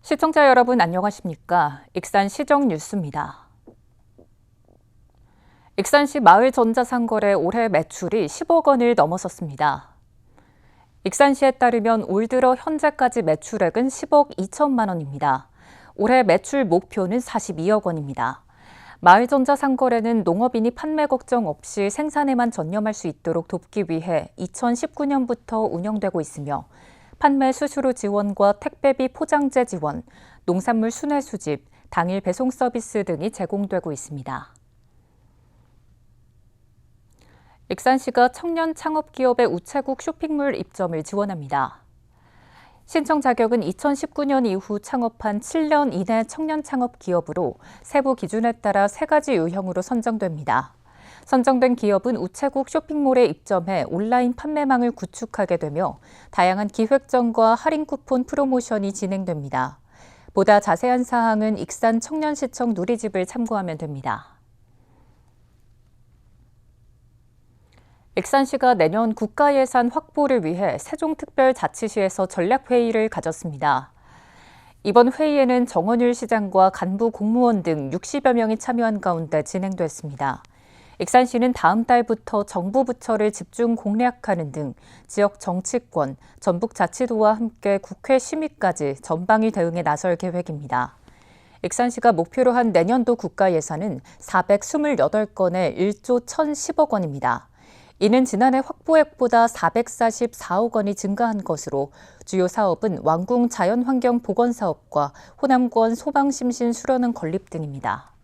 시청자 여러분 안녕하십니까? 익산시정 뉴스입니다. 익산시 마을 전자상거래 올해 매출이 10억 원을 넘어섰습니다. 익산시에 따르면 올 들어 현재까지 매출액은 10억 2천만 원입니다. 올해 매출 목표는 42억 원입니다. 마을 전자상거래는 농업인이 판매 걱정 없이 생산에만 전념할 수 있도록 돕기 위해 2019년부터 운영되고 있으며 판매 수수료 지원과 택배비 포장재 지원, 농산물 순회 수집, 당일 배송 서비스 등이 제공되고 있습니다. 익산시가 청년 창업기업의 우체국 쇼핑몰 입점을 지원합니다. 신청 자격은 2019년 이후 창업한 7년 이내 청년 창업기업으로 세부 기준에 따라 3가지 유형으로 선정됩니다. 선정된 기업은 우체국 쇼핑몰에 입점해 온라인 판매망을 구축하게 되며 다양한 기획전과 할인 쿠폰 프로모션이 진행됩니다. 보다 자세한 사항은 익산 청년시청 누리집을 참고하면 됩니다. 익산시가 내년 국가예산 확보를 위해 세종특별자치시에서 전략회의를 가졌습니다. 이번 회의에는 정원율 시장과 간부 공무원 등 60여 명이 참여한 가운데 진행됐습니다. 익산시는 다음 달부터 정부 부처를 집중 공략하는 등 지역 정치권, 전북자치도와 함께 국회 심의까지 전방위 대응에 나설 계획입니다. 익산시가 목표로 한 내년도 국가 예산은 428건에 1조 1,010억 원입니다. 이는 지난해 확보액보다 444억 원이 증가한 것으로 주요 사업은 왕궁 자연환경 복원 사업과 호남권 소방심신 수련원 건립 등입니다.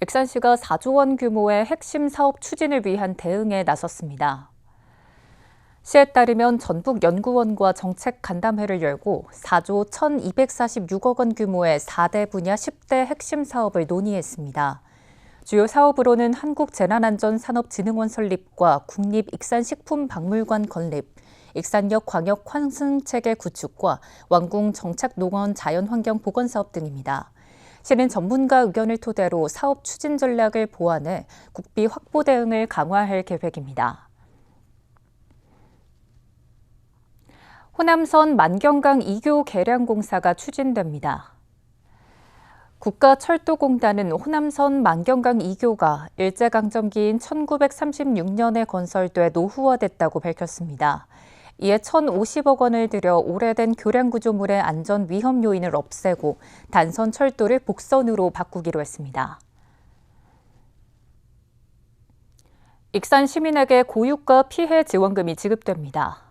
익산시가 4조 원 규모의 핵심 사업 추진을 위한 대응에 나섰습니다. 시에 따르면 전북연구원과 정책 간담회를 열고 4조 1,246억 원 규모의 4대 분야 10대 핵심 사업을 논의했습니다. 주요 사업으로는 한국재난안전산업진흥원 설립과 국립익산식품박물관 건립, 익산역 광역 환승체계 구축과 왕궁 정착농원 자연환경 복원 사업 등입니다. 시는 전문가 의견을 토대로 사업 추진 전략을 보완해 국비 확보 대응을 강화할 계획입니다. 호남선 만경강 2교 개량 공사가 추진됩니다. 국가철도공단은 호남선 만경강 2교가 일제강점기인 1936년에 건설돼 노후화됐다고 밝혔습니다. 이에 1,050억 원을 들여 오래된 교량 구조물의 안전 위험 요인을 없애고 단선 철도를 복선으로 바꾸기로 했습니다. 익산 시민에게 고유가 피해 지원금이 지급됩니다.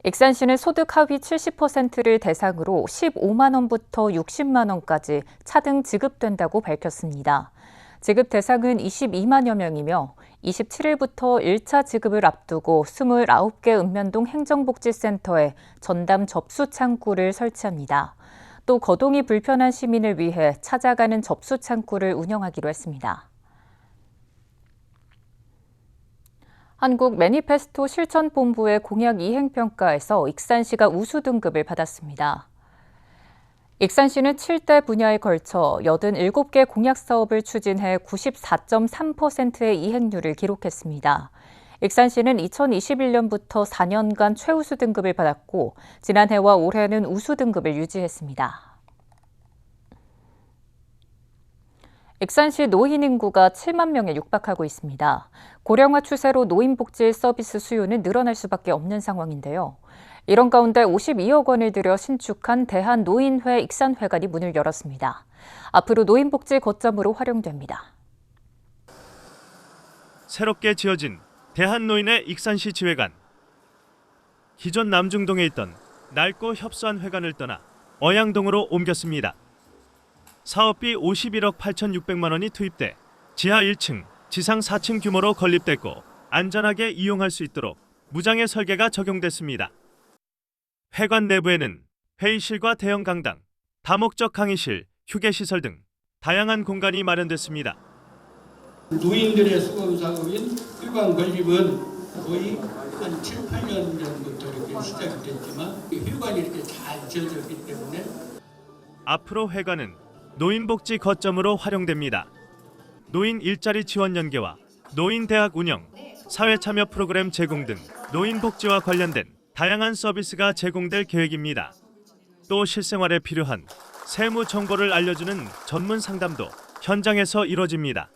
익산시는 소득 하위 70%를 대상으로 15만 원부터 60만 원까지 차등 지급된다고 밝혔습니다. 지급 대상은 22만여 명이며 27일부터 1차 지급을 앞두고 29개 읍면동 행정복지센터에 전담 접수 창구를 설치합니다. 또 거동이 불편한 시민을 위해 찾아가는 접수 창구를 운영하기로 했습니다. 한국 매니페스토 실천본부의 공약 이행평가에서 익산시가 우수 등급을 받았습니다. 익산시는 7대 분야에 걸쳐 87개 공약 사업을 추진해 94.3%의 이행률을 기록했습니다. 익산시는 2021년부터 4년간 최우수 등급을 받았고 지난해와 올해는 우수 등급을 유지했습니다. 익산시 노인 인구가 7만 명에 육박하고 있습니다. 고령화 추세로 노인복지 서비스 수요는 늘어날 수밖에 없는 상황인데요. 이런 가운데 52억 원을 들여 신축한 대한노인회 익산회관이 문을 열었습니다. 앞으로 노인복지 거점으로 활용됩니다. 새롭게 지어진 대한노인회 익산시 지회관. 기존 남중동에 있던 낡고 협소한 회관을 떠나 어양동으로 옮겼습니다. 사업비 51억 8,600만 원이 투입돼 지하 1층, 지상 4층 규모로 건립됐고 안전하게 이용할 수 있도록 무장의 설계가 적용됐습니다. 회관 내부에는 회의실과 대형 강당, 다목적 강의실, 휴게시설 등 다양한 공간이 마련됐습니다. 노인들의 수금 작업인 회관 건립은 거의 한 7, 8년 전부터 이렇게 시작이 됐지만 회관이 이렇게 잘 지어졌기 때문에 앞으로 회관은 노인복지 거점으로 활용됩니다. 노인 일자리 지원 연계와 노인 대학 운영, 사회참여 프로그램 제공 등 노인복지와 관련된 다양한 서비스가 제공될 계획입니다. 또 실생활에 필요한 세무 정보를 알려주는 전문 상담도 현장에서 이뤄집니다.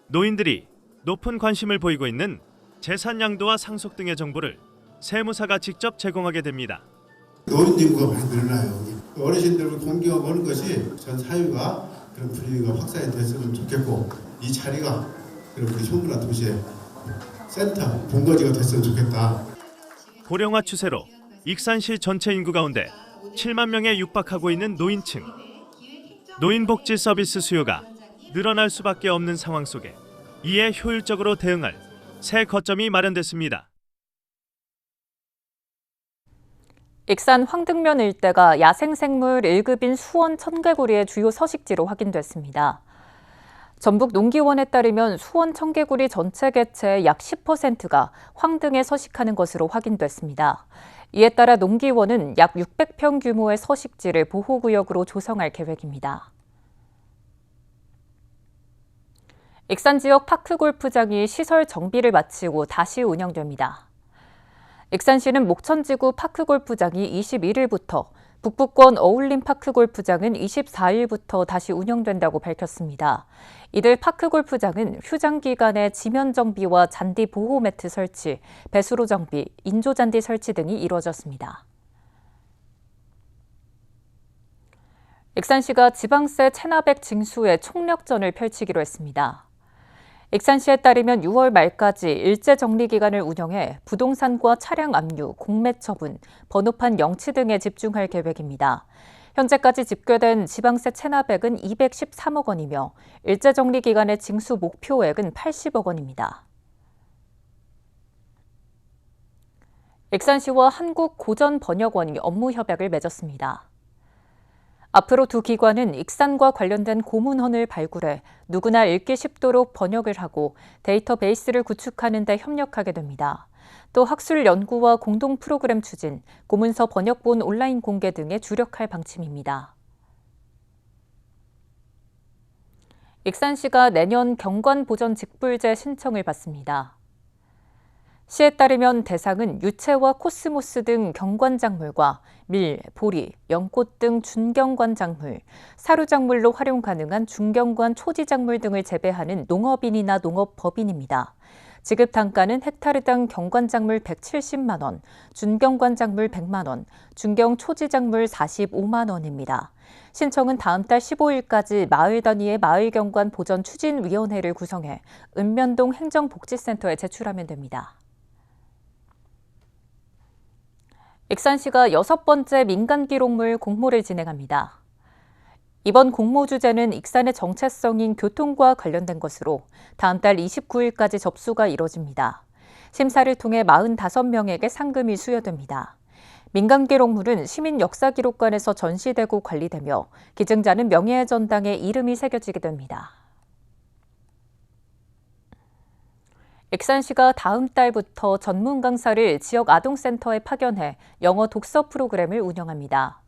노인들이 높은 관심을 보이고 있는 재산 양도와 상속 등의 정보를 세무사가 직접 제공하게 됩니다. 노인 인구가 많이 늘어나요. 어르신들을 공경하고 하는 것이 전 사회가 그런 분위기가 확산이 됐으면 좋겠고, 이 자리가 그런 우리 소문화 도시의 센터, 본거지가 됐으면 좋겠다. 고령화 추세로 익산시 전체 인구 가운데 7만 명에 육박하고 있는 노인층. 노인복지 서비스 수요가 늘어날 수밖에 없는 상황 속에 이에 효율적으로 대응할 새 거점이 마련됐습니다. 익산 황등면 일대가 야생생물 1급인 수원 청개구리의 주요 서식지로 확인됐습니다. 전북농기원에 따르면 수원 청개구리 전체 개체의 약 10%가 황등에 서식하는 것으로 확인됐습니다. 이에 따라 농기원은 약 600평 규모의 서식지를 보호구역으로 조성할 계획입니다. 익산 지역 파크골프장이 시설 정비를 마치고 다시 운영됩니다. 익산시는 목천지구 파크골프장이 21일부터, 북부권 어울림 파크골프장은 24일부터 다시 운영된다고 밝혔습니다. 이들 파크골프장은 휴장 기간에 지면 정비와 잔디 보호 매트 설치, 배수로 정비, 인조 잔디 설치 등이 이루어졌습니다. 익산시가 지방세 체납액 징수에 총력전을 펼치기로 했습니다. 익산시에 따르면 6월 말까지 일제 정리 기간을 운영해 부동산과 차량 압류, 공매 처분, 번호판 영치 등에 집중할 계획입니다. 현재까지 집계된 지방세 체납액은 213억 원이며 일제 정리 기간의 징수 목표액은 80억 원입니다. 익산시와 한국고전번역원이 업무 협약을 맺었습니다. 앞으로 두 기관은 익산과 관련된 고문헌을 발굴해 누구나 읽기 쉽도록 번역을 하고 데이터베이스를 구축하는 데 협력하게 됩니다. 또 학술 연구와 공동 프로그램 추진, 고문서 번역본 온라인 공개 등에 주력할 방침입니다. 익산시가 내년 경관보전 직불제 신청을 받습니다. 시에 따르면 대상은 유채와 코스모스 등 경관작물과 밀, 보리, 연꽃 등 준경관작물, 사료작물로 활용 가능한 중경관 초지작물 등을 재배하는 농업인이나 농업법인입니다. 지급 단가는 헥타르당 경관작물 170만 원, 준경관작물 100만 원, 중경 초지작물 45만 원입니다. 신청은 다음 달 15일까지 마을 단위의 마을경관 보전 추진위원회를 구성해 읍면동 행정복지센터에 제출하면 됩니다. 익산시가 6번째 민간기록물 공모를 진행합니다. 이번 공모 주제는 익산의 정체성인 교통과 관련된 것으로 다음 달 29일까지 접수가 이뤄집니다. 심사를 통해 45명에게 상금이 수여됩니다. 민간기록물은 시민역사기록관에서 전시되고 관리되며 기증자는 명예의 전당에 이름이 새겨지게 됩니다. 익산시가 다음 달부터 전문 강사를 지역 아동센터에 파견해 영어 독서 프로그램을 운영합니다.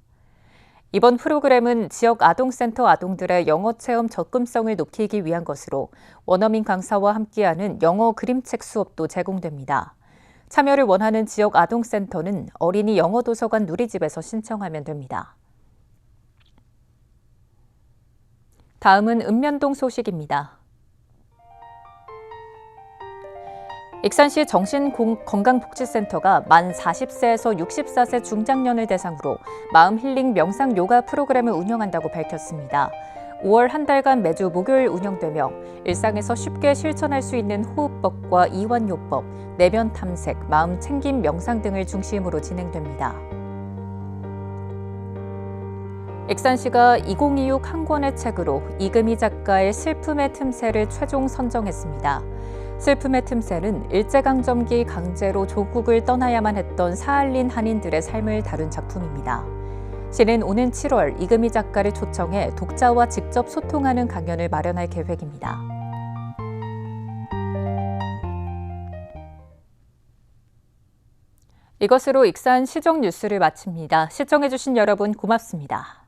이번 프로그램은 지역 아동센터 아동들의 영어 체험 접근성을 높이기 위한 것으로 원어민 강사와 함께하는 영어 그림책 수업도 제공됩니다. 참여를 원하는 지역 아동센터는 어린이 영어 도서관 누리집에서 신청하면 됩니다. 다음은 읍면동 소식입니다. 익산시 정신건강복지센터가 만 40세에서 64세 중장년을 대상으로 마음 힐링 명상 요가 프로그램을 운영한다고 밝혔습니다. 5월 한 달간 매주 목요일 운영되며 일상에서 쉽게 실천할 수 있는 호흡법과 이완요법, 내면 탐색, 마음 챙김 명상 등을 중심으로 진행됩니다. 익산시가 2026 한 권의 책으로 이금희 작가의 슬픔의 틈새를 최종 선정했습니다. 슬픔의 틈새는 일제강점기 강제로 조국을 떠나야만 했던 사할린 한인들의 삶을 다룬 작품입니다. 시는 오는 7월 이금희 작가를 초청해 독자와 직접 소통하는 강연을 마련할 계획입니다. 이것으로 익산 시정 뉴스를 마칩니다. 시청해주신 여러분 고맙습니다.